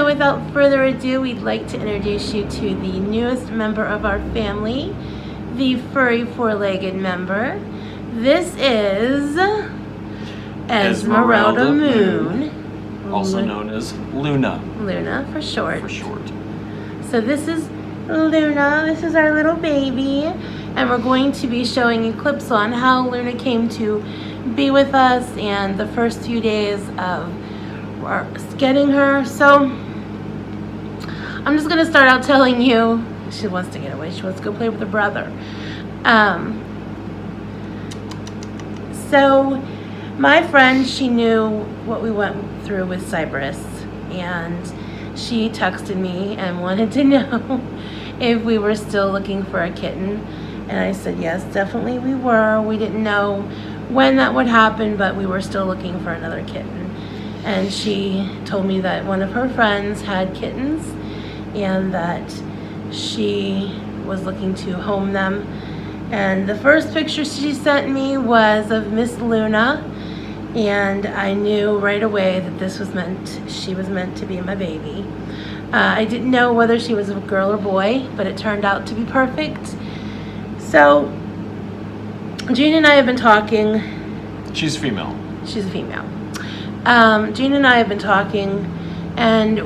So without further ado, we'd like to introduce you to the newest member of our family, the furry four-legged member. This is Esmeralda Moon. Also known as Luna. Luna for short. So this is Luna. This is our little baby. And we're going to be showing clips on how Luna came to be with us and the first few days of getting her. So I'm just gonna start out telling you, she wants to get away, she wants to go play with her brother. So my friend, she knew what we went through with Cypress, and she texted me and wanted to know if we were still looking for a kitten. And I said yes, definitely we were. We didn't know when that would happen, but we were still looking for another kitten. And she told me that one of her friends had kittens and that she was looking to home them. And the first picture she sent me was of Miss Luna, and I knew right away that she was meant to be my baby. I didn't know whether she was a girl or boy, but it turned out to be perfect. So Jean and I have been talking. She's female. She's a female. Jean and I have been talking, and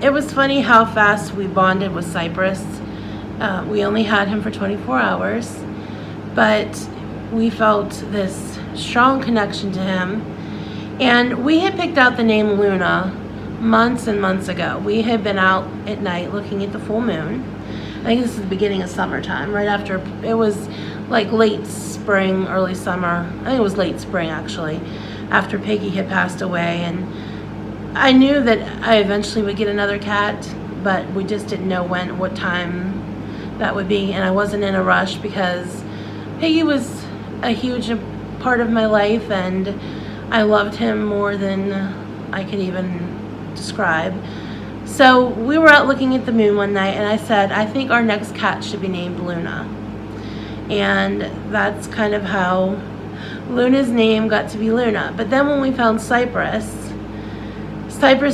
it was funny how fast we bonded with Cypress. We only had him for 24 hours, but we felt this strong connection to him. And we had picked out the name Luna months and months ago. We had been out at night looking at the full moon. I think this is the beginning of summertime, right after, it was like late spring, early summer. I think it was late spring actually, after Piggy had passed away. And I knew that I eventually would get another cat, but we just didn't know what time that would be. And I wasn't in a rush because Piggy was a huge part of my life, and I loved him more than I could even describe. So we were out looking at the moon one night, and I said, I think our next cat should be named Luna. And that's kind of how Luna's name got to be Luna. But then when we found Cypress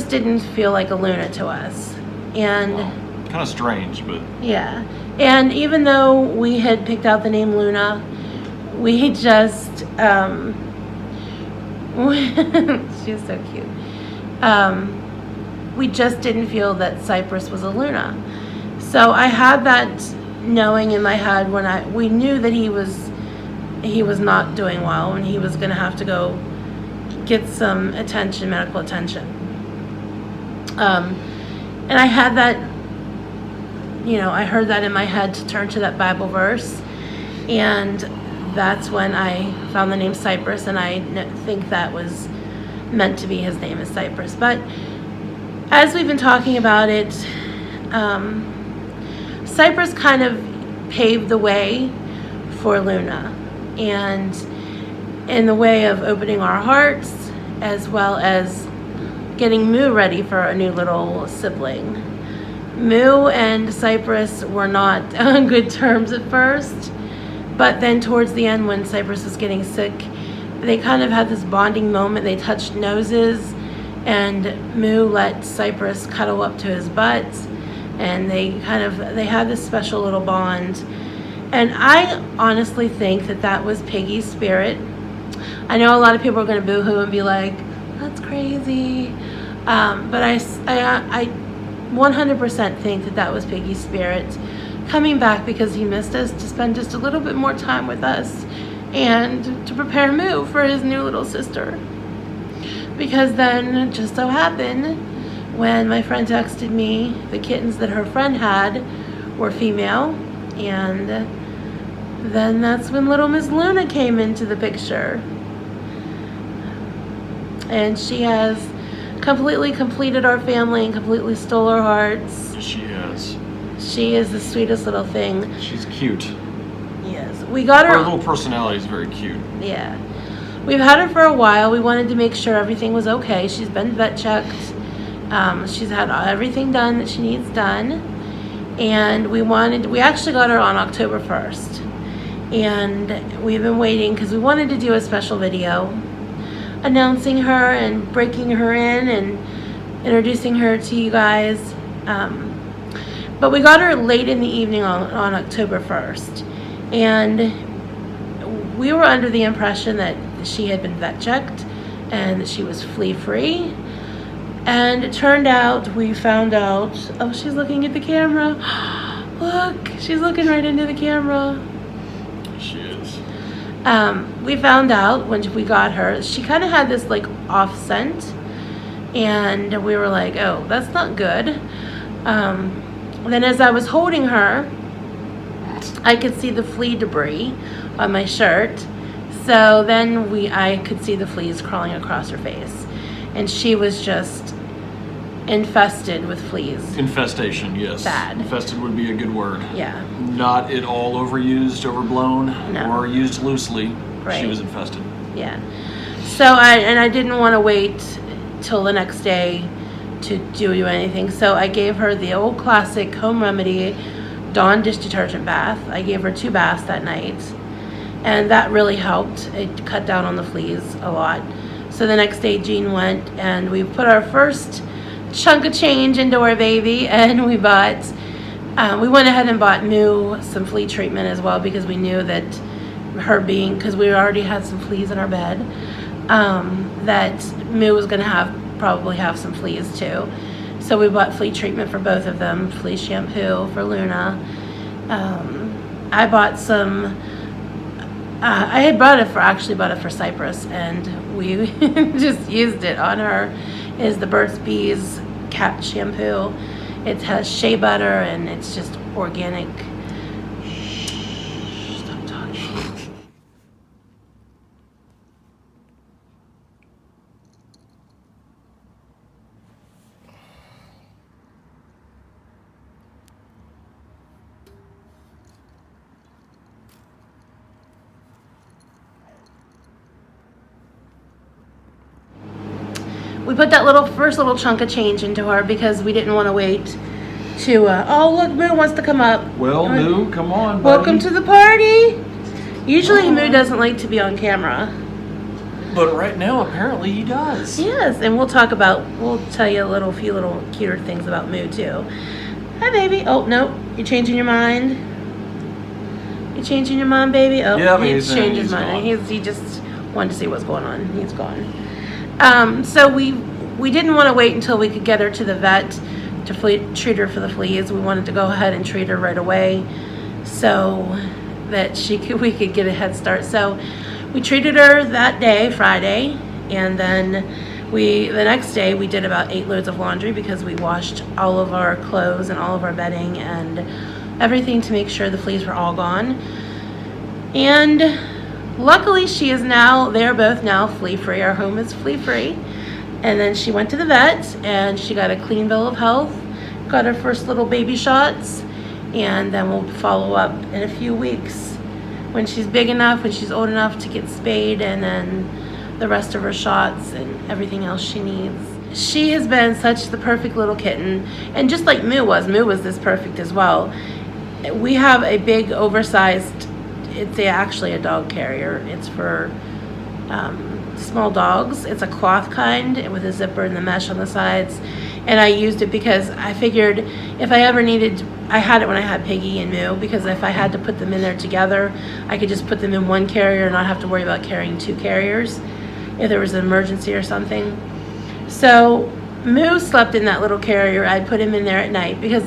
didn't feel like a Luna to us. And well, kind of strange, but yeah. And even though we had picked out the name Luna, we just she's so cute. We just didn't feel that Cypress was a Luna. So I had that knowing in my head when we knew that he was not doing well, and he was going to have to go get some attention, medical attention. And I had that, I heard that in my head to turn to that Bible verse, and that's when I found the name Cypress, and I think that was meant to be his name is Cypress. But as we've been talking about it, Cypress kind of paved the way for Luna, and in the way of opening our hearts, as well as getting Moo ready for a new little sibling. Moo and Cypress were not on good terms at first, but then towards the end, when Cypress was getting sick, they kind of had this bonding moment. They touched noses, and Moo let Cypress cuddle up to his butt, and they had this special little bond. And I honestly think that was Piggy's spirit. I know a lot of people are going to boo-hoo and be like, that's crazy. But I 100% think that was Piggy's spirit coming back because he missed us, to spend just a little bit more time with us and to prepare Moo for his new little sister. Because then, just so happened, when my friend texted me, the kittens that her friend had were female, and then that's when little Miss Luna came into the picture. And she has completely completed our family and completely stole our hearts. She has. She is the sweetest little thing. She's cute. Yes. We got her. Her little personality is very cute. Yeah. We've had her for a while. We wanted to make sure everything was okay. She's been vet checked. She's had everything done that she needs done. And we actually got her on October 1st. And we've been waiting because we wanted to do a special video announcing her and breaking her in and introducing her to you guys. But we got her late in the evening on October 1st. And we were under the impression that she had been vet checked and that she was flea free. And it turned out, we found out, oh, she's looking at the camera. Look, she's looking right into the camera. She is. We found out when we got her, she kind of had this like off scent. And we were like, oh, that's not good. Then as I was holding her, I could see the flea debris on my shirt. So then I could see the fleas crawling across her face. And she was just infested with fleas. Infestation, yes. Bad. Infested would be a good word. Yeah. Not at all overused, overblown, No. or used loosely. Right. She was infested. Yeah. So I didn't want to wait till the next day to do anything. So I gave her the old classic home remedy Dawn dish detergent bath. I gave her 2 baths that night. And that really helped. It cut down on the fleas a lot. So the next day Jean went and we put our first chunk of change into our baby, and we went ahead and bought Moo some flea treatment as well, because we knew that because we already had some fleas in our bed, that Moo was going to probably have some fleas too. So we bought flea treatment for both of them, flea shampoo for Luna. I bought some, I had bought it for Cypress, and we just used it on her. Is the Burt's Bees cat shampoo. It has shea butter and it's just organic. Shh, stop talking. We put that first little chunk of change into her because we didn't want to wait to, oh look, Moo wants to come up. Well, Moo, come on, buddy. Welcome to the party. Usually Moo doesn't like to be on camera. But right now, apparently he does. Yes, and we'll tell you a few little cuter things about Moo too. Hi, baby. Oh, no, you're changing your mind? You changing your mind, baby? Oh, yeah, but he's changed his mind. He just wanted to see what's going on. He's gone. So we didn't want to wait until we could get her to the vet to treat her for the fleas. We wanted to go ahead and treat her right away so that we could get a head start. So we treated her that day, Friday, and then the next day we did about 8 loads of laundry because we washed all of our clothes and all of our bedding and everything to make sure the fleas were all gone. And luckily, they're both now flea-free. Our home is flea-free. And then she went to the vet, and she got a clean bill of health, got her first little baby shots, and then we'll follow up in a few weeks when she's big enough, when she's old enough to get spayed, and then the rest of her shots and everything else she needs. She has been such the perfect little kitten, and just like Moo was this perfect as well. We have a big, oversized, it's actually a dog carrier. It's for small dogs. It's a cloth kind with a zipper and the mesh on the sides. And I used it because I figured if I ever needed, I had it when I had Piggy and Moo, because if I had to put them in there together, I could just put them in one carrier and not have to worry about carrying 2 carriers if there was an emergency or something. So Moo slept in that little carrier. I'd put him in there at night because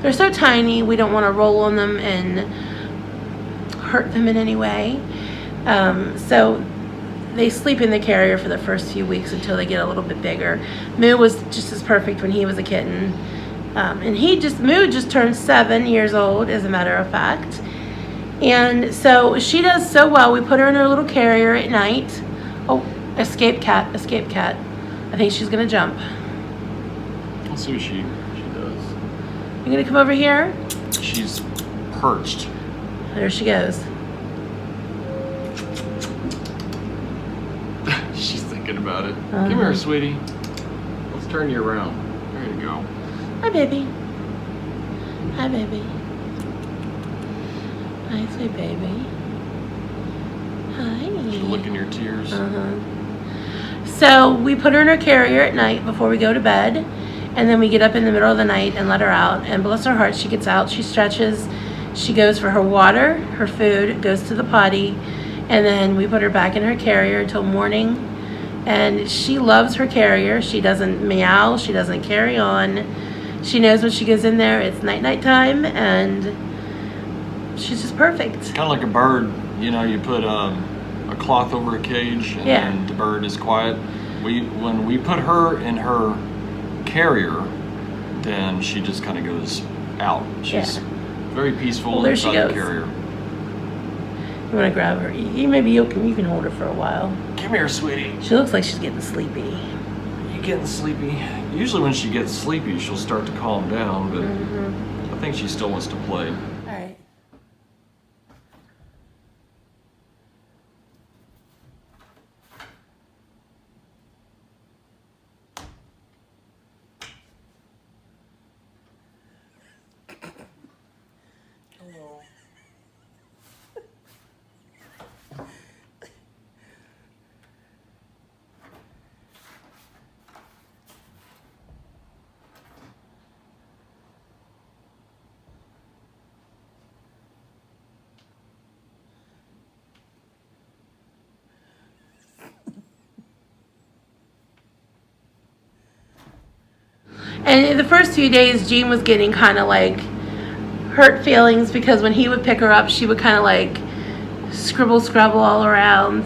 they're so tiny. We don't want to roll on them and hurt them in any way. So they sleep in the carrier for the first few weeks until they get a little bit bigger. Moo was just as perfect when he was a kitten. And Moo just turned 7 years old, as a matter of fact. And so she does so well. We put her in her little carrier at night. Oh, escape cat. I think she's gonna jump. Let's see what she does. You gonna come over here? She's perched. There she goes. She's thinking about it. Come here, sweetie. Let's turn you around. There you go. Hi, baby. Hi, baby. Hi, sweet baby. Hi. She's licking your tears. So we put her in her carrier at night before we go to bed, and then we get up in the middle of the night and let her out, and bless her heart, she gets out, she stretches, she goes for her water, her food, goes to the potty, and then we put her back in her carrier until morning. And she loves her carrier. She doesn't meow, she doesn't carry on. She knows when she goes in there it's night time, and she's just perfect. Kind of like a bird, you know, you put a cloth over a cage and then the bird is quiet. When we put her in her carrier, then she just kind of goes out. She's very peaceful inside the carrier. You want to grab her? Maybe you can hold her for a while. Come here, sweetie. She looks like she's getting sleepy. You getting sleepy? Usually when she gets sleepy, she'll start to calm down, but I think she still wants to play. All right. Hello. And the first few days, Jean was getting kind of like hurt feelings because when he would pick her up, she would kind of like scrabble all around.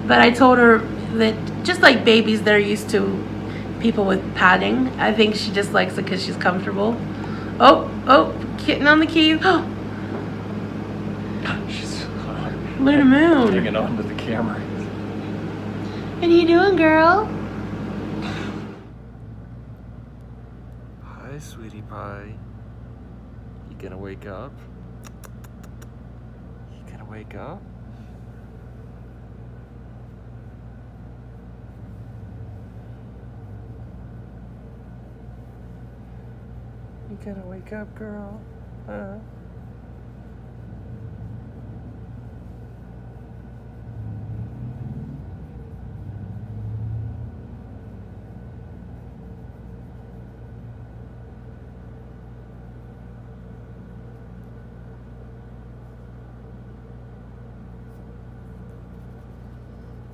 But I told her that just like babies, they're used to people with padding. I think she just likes it because she's comfortable. Oh, Kitten on the keys. Oh, She's look at the moon. hanging on to the camera. What are you doing, girl? Hi, sweetie pie. You gonna wake up? You gonna wake up? You gonna wake up, girl?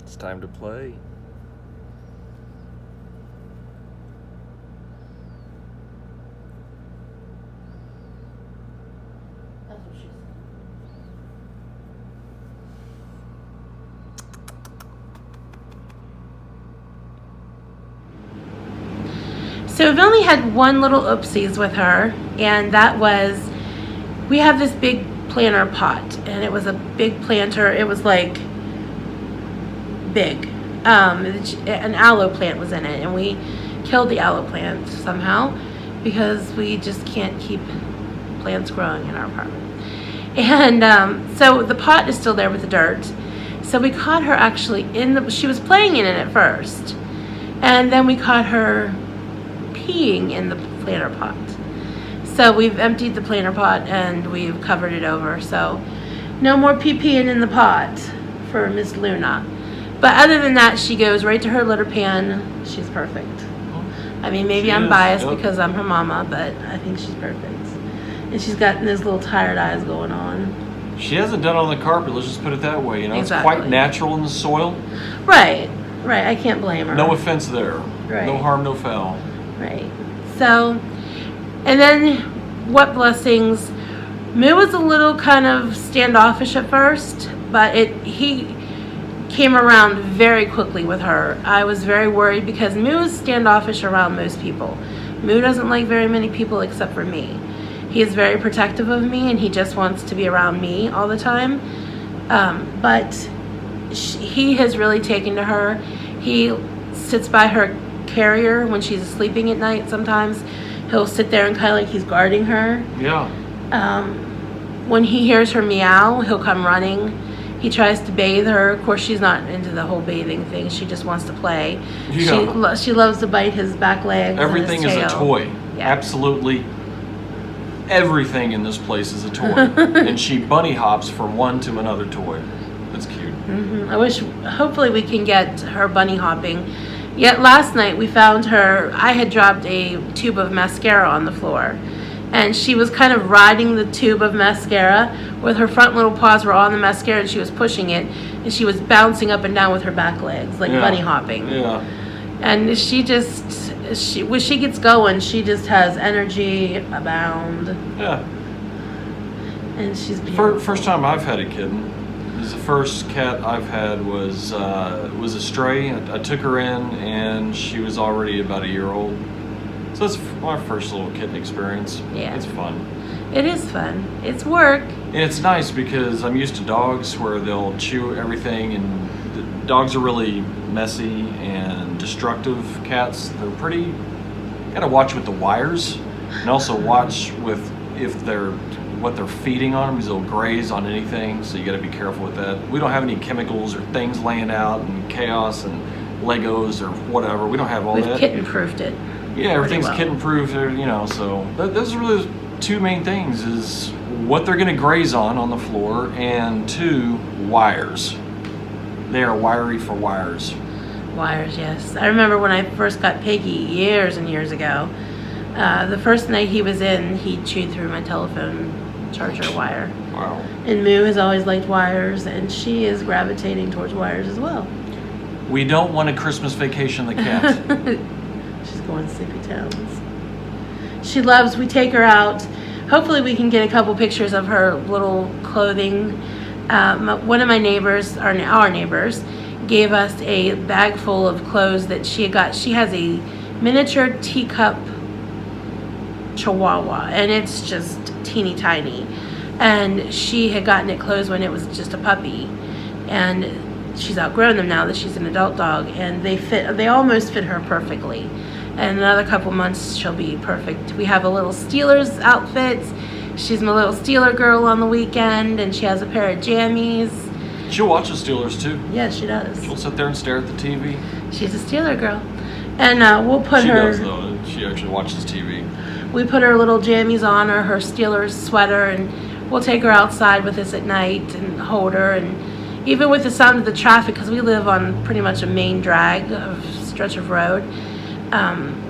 It's time to play. That's what she said. So we've only had one little oopsies with her, and that was we have this big planter pot, and it was a big planter. It was like big. An aloe plant was in it, and we killed the aloe plant somehow because we just can't keep plants growing in our apartment. And so the pot is still there with the dirt. So we caught her actually she was playing in it at first, and then we caught her peeing in the planter pot. So we've emptied the planter pot and we've covered it over. So no more pee-peeing in the pot for Miss Luna. But other than that, she goes right to her litter pan. She's perfect. I mean, maybe I'm biased because I'm her mama, but I think she's perfect. And she's got those little tired eyes going on. She hasn't done it on the carpet, let's just put it that way. You know, Exactly. It's quite natural in the soil. Right. I can't blame her. No offense there. Right. No harm, no foul. Right. So, and then what blessings. Moo was a little kind of standoffish at first, but he came around very quickly with her. I was very worried because Moo is standoffish around most people. Moo doesn't like very many people except for me. He is very protective of me, and he just wants to be around me all the time. But he has really taken to her. He sits by her carrier when she's sleeping at night. Sometimes he'll sit there and kind of like he's guarding her. Yeah. When he hears her meow, he'll come running. He tries to bathe her. Of course, she's not into the whole bathing thing. She just wants to play. Yeah. She loves to bite his back legs. Everything and his is tail. a toy. Yeah. Absolutely everything in this place is a toy. And she bunny hops from one to another toy. That's cute. Hopefully we can get her bunny hopping. Yet last night we found her, I had dropped a tube of mascara on the floor. And she was kind of riding the tube of mascara with her front little paws were on the mascara and she was pushing it. And she was bouncing up and down with her back legs, like bunny hopping. Yeah. And she just, when she gets going, she just has energy abound. Yeah. And she's beautiful. First time I've had a kitten. This is the first cat I've had was a stray. I took her in and she was already about a year old. So it's my first little kitten experience. Yeah. It's fun. It is fun. It's work. And it's nice because I'm used to dogs where they'll chew everything, and the dogs are really messy and destructive. Cats, they're pretty, gotta watch with the wires and also watch with what they're feeding on them, because they'll graze on anything, so you gotta be careful with that. We don't have any chemicals or things laying out and chaos and Legos or whatever. We don't have all that. We've kitten-proofed it. Yeah, everything's kitten-proof, you know, so those are really the two main things, is what they're gonna graze on the floor, and 2, wires. They are wiry for wires. Wires, yes. I remember when I first got Piggy years and years ago, the first night he was in, he chewed through my telephone charger wire. Wow. And Moo has always liked wires, and she is gravitating towards wires as well. We don't want a Christmas vacation, the cat. She's going sleepy towns. She loves, we take her out. Hopefully we can get a couple pictures of her little clothing. One of my neighbors, our neighbors, gave us a bag full of clothes that she had got. She has a miniature teacup chihuahua, and it's just teeny tiny. And she had gotten it clothes when it was just a puppy. And she's outgrown them now that she's an adult dog, and they almost fit her perfectly. And another couple months she'll be perfect. We have a little Steelers outfit. She's my little Steeler girl on the weekend, and she has a pair of jammies. She'll watch the Steelers too. Yes, she does. She'll sit there and stare at the TV. She's a Steeler girl. And we'll put her... She does, though. She actually watches TV. We put her little jammies on her Steelers sweater, and we'll take her outside with us at night and hold her. And even with the sound of the traffic, because we live on pretty much a main drag of stretch of road,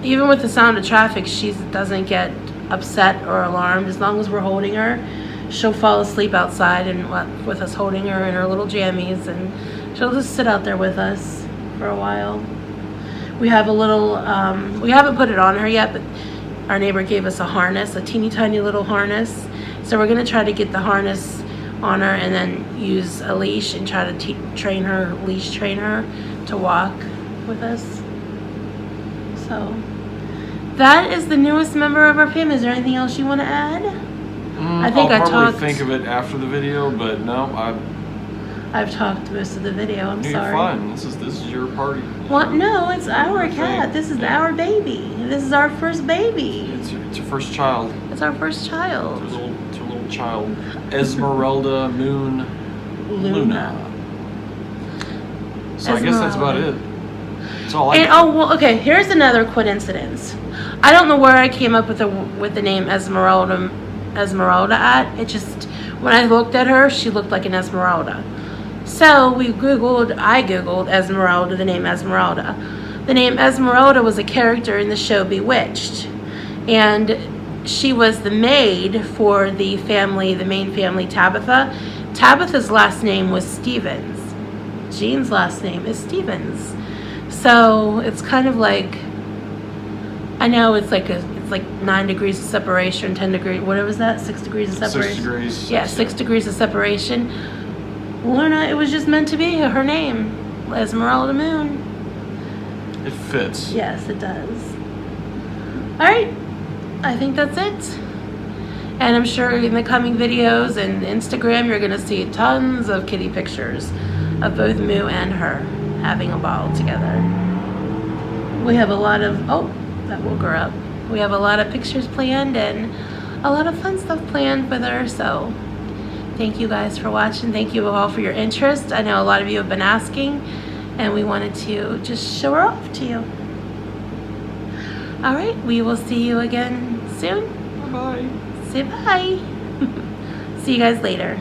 even with the sound of traffic, she doesn't get upset or alarmed. As long as we're holding her, she'll fall asleep outside and with us holding her in her little jammies, and she'll just sit out there with us for a while. We have a little, we haven't put it on her yet, but our neighbor gave us a harness, a teeny tiny little harness. So we're gonna try to get the harness on her and then use a leash and try to train her to walk with us. So that is the newest member of our family. Is there anything else you want to add? I think I'll probably think of it after the video, but no, I've talked most of the video. I'm sorry. You're fine. This is your party. What? No, it's our cat. This is our baby. This is our first baby. It's your first child. It's our first child. It's your little child. Esmeralda, Moon, Luna. So I guess that's about it. That's all I got. Oh, well, okay. Here's another coincidence. I don't know where I came up with the name Esmeralda at. It just, when I looked at her, she looked like an Esmeralda. So I Googled Esmeralda, the name Esmeralda. The name Esmeralda was a character in the show Bewitched. And she was the maid for the main family, Tabitha. Tabitha's last name was Stevens. Jean's last name is Stevens. So it's kind of like, I know it's like 9 degrees of separation, 10 degrees, what was that? 6 degrees of separation? 6 degrees. Yeah, 6 degrees of separation. Luna, it was just meant to be her name, Esmeralda Moon. It fits. Yes, it does. All right, I think that's it. And I'm sure in the coming videos and Instagram, you're gonna see tons of kitty pictures of both Moo and her having a ball together. We have a lot of, that woke her up. We have a lot of pictures planned and a lot of fun stuff planned with her, so thank you guys for watching. Thank you all for your interest. I know a lot of you have been asking, and we wanted to just show her off to you. All right, we will see you again soon. Bye-bye. Say bye. See you guys later.